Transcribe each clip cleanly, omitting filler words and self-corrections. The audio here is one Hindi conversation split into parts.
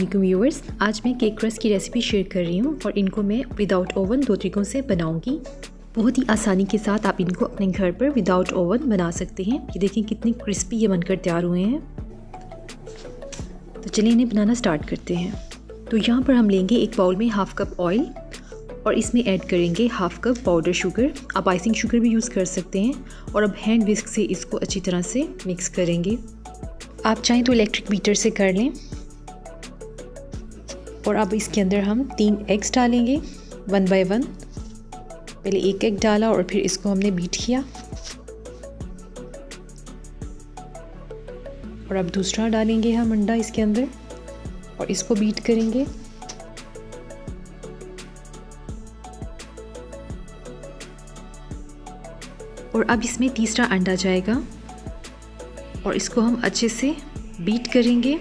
अस्सलामुअलैकुम व्यूअर्स, आज मैं केक क्रस्ट की रेसिपी शेयर कर रही हूँ और इनको मैं विदाउट ओवन 2 तरीक़ों से बनाऊँगी। बहुत ही आसानी के साथ आप इनको अपने घर पर विदाउट ओवन बना सकते हैं। ये देखें कितनी क्रिस्पी ये बनकर तैयार हुए हैं। तो चलिए इन्हें बनाना स्टार्ट करते हैं। तो यहाँ पर हम लेंगे एक बाउल में हाफ़ कप ऑयल और इसमें ऐड करेंगे हाफ़ कप पाउडर शुगर। आप आइसिंग शुगर भी यूज़ कर सकते हैं। और अब हैंड विस्क से इसको अच्छी तरह से मिक्स करेंगे। आप चाहें तो इलेक्ट्रिक बीटर से कर लें। और अब इसके अंदर हम 3 एग्स डालेंगे 1 बाय 1। पहले एक एग डाला और फिर इसको हमने बीट किया और अब दूसरा डालेंगे हम अंडा इसके अंदर और इसको बीट करेंगे। और अब इसमें तीसरा अंडा जाएगा और इसको हम अच्छे से बीट करेंगे।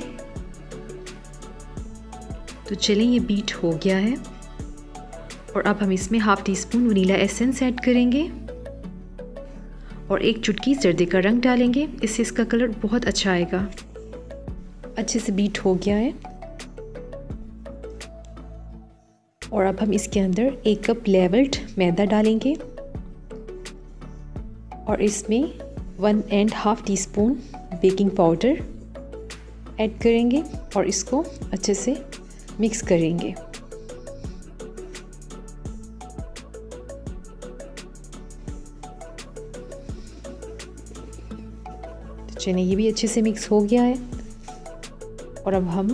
तो चलें ये बीट हो गया है और अब हम इसमें half tea spoon vanilla essence add करेंगे और एक चुटकी जर्दे का रंग डालेंगे। इससे इसका कलर बहुत अच्छा आएगा। अच्छे से बीट हो गया है और अब हम इसके अंदर 1 कप लेवल्ड मैदा डालेंगे और इसमें 1.5 टीस्पून बेकिंग पाउडर ऐड करेंगे और इसको अच्छे से मिक्स करेंगे। तो चलिए ये भी अच्छे से मिक्स हो गया है और अब हम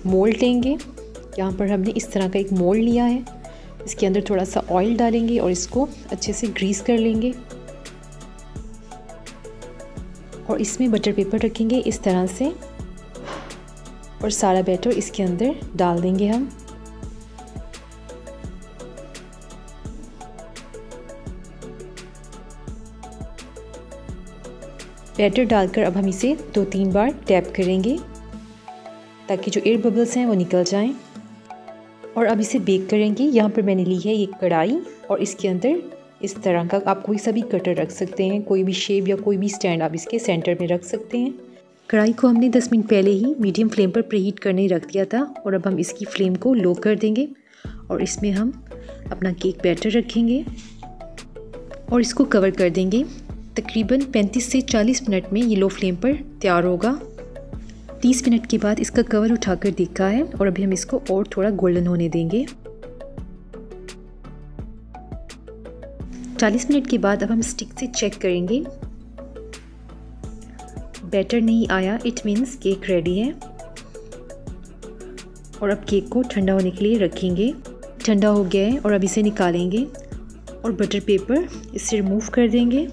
मोल्ड लेंगे। यहाँ पर हमने इस तरह का एक मोल्ड लिया है। इसके अंदर थोड़ा सा ऑयल डालेंगे और इसको अच्छे से ग्रीस कर लेंगे और इसमें बटर पेपर रखेंगे इस तरह से और सारा बैटर इसके अंदर डाल देंगे हम। बैटर डालकर अब हम इसे 2-3 बार टैप करेंगे ताकि जो एयर बबल्स हैं वो निकल जाएं। और अब इसे बेक करेंगे। यहाँ पर मैंने ली है ये कढ़ाई और इसके अंदर इस तरह का आप कोई सा भी कटर रख सकते हैं। कोई भी शेप या कोई भी स्टैंड आप इसके सेंटर में रख सकते हैं। कढ़ाई को हमने 10 मिनट पहले ही मीडियम फ्लेम पर प्रीहीट करने रख दिया था और अब हम इसकी फ्लेम को लो कर देंगे और इसमें हम अपना केक बैटर रखेंगे और इसको कवर कर देंगे। तकरीबन 35 से 40 मिनट में ये लो फ्लेम पर तैयार होगा। 30 मिनट के बाद इसका कवर उठाकर देखा है और अभी हम इसको और थोड़ा गोल्डन होने देंगे। 40 मिनट के बाद अब हम स्टिक से चेक करेंगे। बैटर नहीं आया, इट मीन्स केक रेडी है। और अब केक को ठंडा होने के लिए रखेंगे। ठंडा हो गया है और अब इसे निकालेंगे और बटर पेपर इससे रिमूव कर देंगे।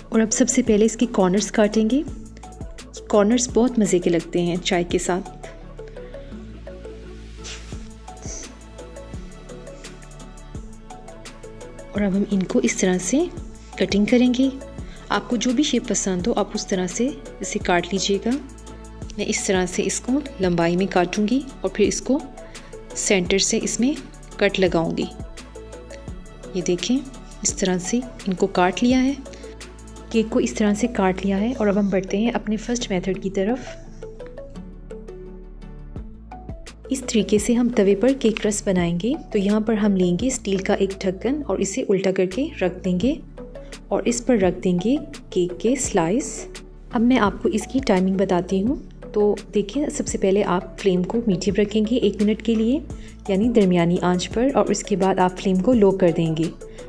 और अब सबसे पहले इसके कॉर्नर्स काटेंगे। कॉर्नर्स बहुत मज़े के लगते हैं चाय के साथ। और अब हम इनको इस तरह से कटिंग करेंगे। आपको जो भी शेप पसंद हो आप उस तरह से इसे काट लीजिएगा। मैं इस तरह से इसको लंबाई में काटूंगी और फिर इसको सेंटर से इसमें कट लगाऊंगी। ये देखें इस तरह से इनको काट लिया है। केक को इस तरह से काट लिया है और अब हम बढ़ते हैं अपने फर्स्ट मेथड की तरफ। इस तरीके से हम तवे पर केक क्रस्ट बनाएंगे। तो यहाँ पर हम लेंगे स्टील का एक ढक्कन और इसे उल्टा करके रख देंगे और इस पर रख देंगे केक के स्लाइस। अब मैं आपको इसकी टाइमिंग बताती हूँ। तो देखिए सबसे पहले आप फ्लेम को मीडियम रखेंगे 1 मिनट के लिए, यानी दरमियानी आंच पर, और उसके बाद आप फ्लेम को लो कर देंगे।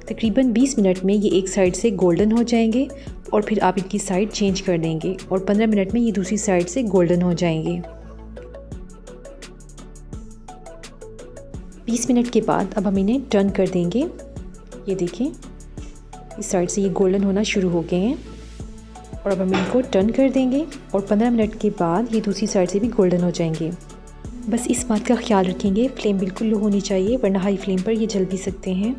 तकरीबन 20 मिनट में ये एक साइड से गोल्डन हो जाएंगे और फिर आप इनकी साइड चेंज कर देंगे और 15 मिनट में ये दूसरी साइड से गोल्डन हो जाएंगे। 20 मिनट के बाद अब हम इन्हें टर्न कर देंगे। ये देखें इस साइड से ये गोल्डन होना शुरू हो गए हैं और अब हम इनको टर्न कर देंगे और 15 मिनट के बाद ये दूसरी साइड से भी गोल्डन हो जाएंगे। बस इस बात का ख्याल रखेंगे फ्लेम बिल्कुल लो होनी चाहिए, वरना हाई फ्लेम पर ये जल भी सकते हैं।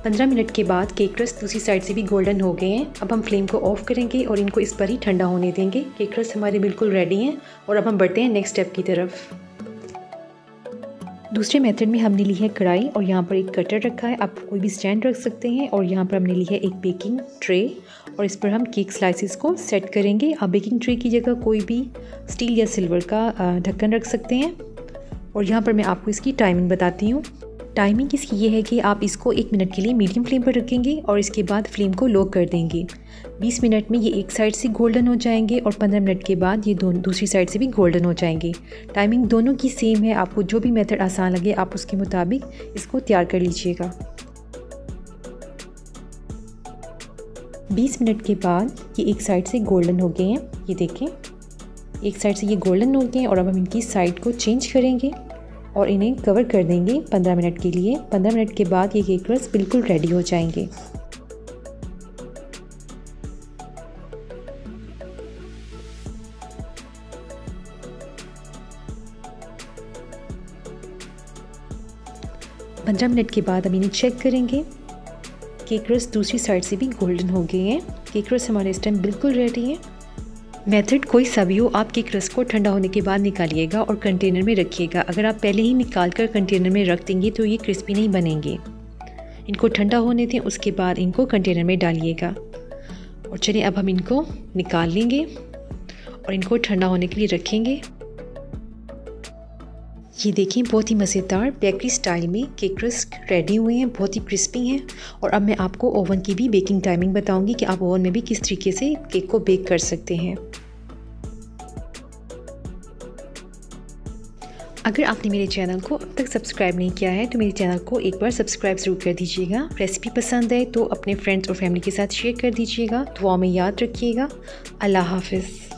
पंद्रह मिनट के बाद केक क्रस्ट दूसरी साइड से भी गोल्डन हो गए हैं। अब हम फ्लेम को ऑफ करेंगे और इनको इस पर ही ठंडा होने देंगे। केक क्रस्ट हमारे बिल्कुल रेडी हैं और अब हम बढ़ते हैं नेक्स्ट स्टेप की तरफ। दूसरे मेथड में हमने ली है कढ़ाई और यहाँ पर एक कटर रखा है, आप कोई भी स्टैंड रख सकते हैं। और यहाँ पर हमने ली है एक बेकिंग ट्रे और इस पर हम केक स्लाइसिस को सेट करेंगे। आप बेकिंग ट्रे की जगह कोई भी स्टील या सिल्वर का ढक्कन रख सकते हैं। और यहाँ पर मैं आपको इसकी टाइमिंग बताती हूँ। टाइमिंग इसकी ये है कि आप इसको 1 मिनट के लिए मीडियम फ्लेम पर रखेंगे और इसके बाद फ्लेम को लो कर देंगे। 20 मिनट में ये एक साइड से गोल्डन हो जाएंगे और 15 मिनट के बाद ये दोनों दूसरी साइड से भी गोल्डन हो जाएंगे। टाइमिंग दोनों की सेम है, आपको जो भी मेथड आसान लगे आप उसके मुताबिक इसको तैयार कर लीजिएगा। 20 मिनट के बाद ये एक साइड से गोल्डन हो गए हैं, ये देखें एक साइड से ये गोल्डन हो गए हैं। और अब हम इनकी साइड को चेंज करेंगे और इन्हें कवर कर देंगे 15 मिनट के लिए। 15 मिनट के बाद ये केक रस बिल्कुल रेडी हो जाएंगे। पंद्रह मिनट के बाद हम इन्हें चेक करेंगे। केक रस दूसरी साइड से भी गोल्डन हो गए हैं। केक रस हमारे इस टाइम बिल्कुल रेडी है। मेथड कोई सा भी हो, आप केक रस को ठंडा होने के बाद निकालिएगा और कंटेनर में रखिएगा। अगर आप पहले ही निकाल कर कंटेनर में रख देंगे तो ये क्रिस्पी नहीं बनेंगे। इनको ठंडा होने दें, उसके बाद इनको कंटेनर में डालिएगा। और चलिए अब हम इनको निकाल लेंगे और इनको ठंडा होने के लिए रखेंगे। ये देखिए बहुत ही मज़ेदार बेकरी स्टाइल में केक रस रेडी हुए हैं, बहुत ही क्रिस्पी हैं। और अब मैं आपको ओवन की भी बेकिंग टाइमिंग बताऊंगी कि आप ओवन में भी किस तरीके से केक को बेक कर सकते हैं। अगर आपने मेरे चैनल को अब तक सब्सक्राइब नहीं किया है तो मेरे चैनल को एक बार सब्सक्राइब ज़रूर कर दीजिएगा। रेसिपी पसंद है तो अपने फ्रेंड्स और फैमिली के साथ शेयर कर दीजिएगा। दुआ में याद रखिएगा। अल्लाह हाफ़िज़।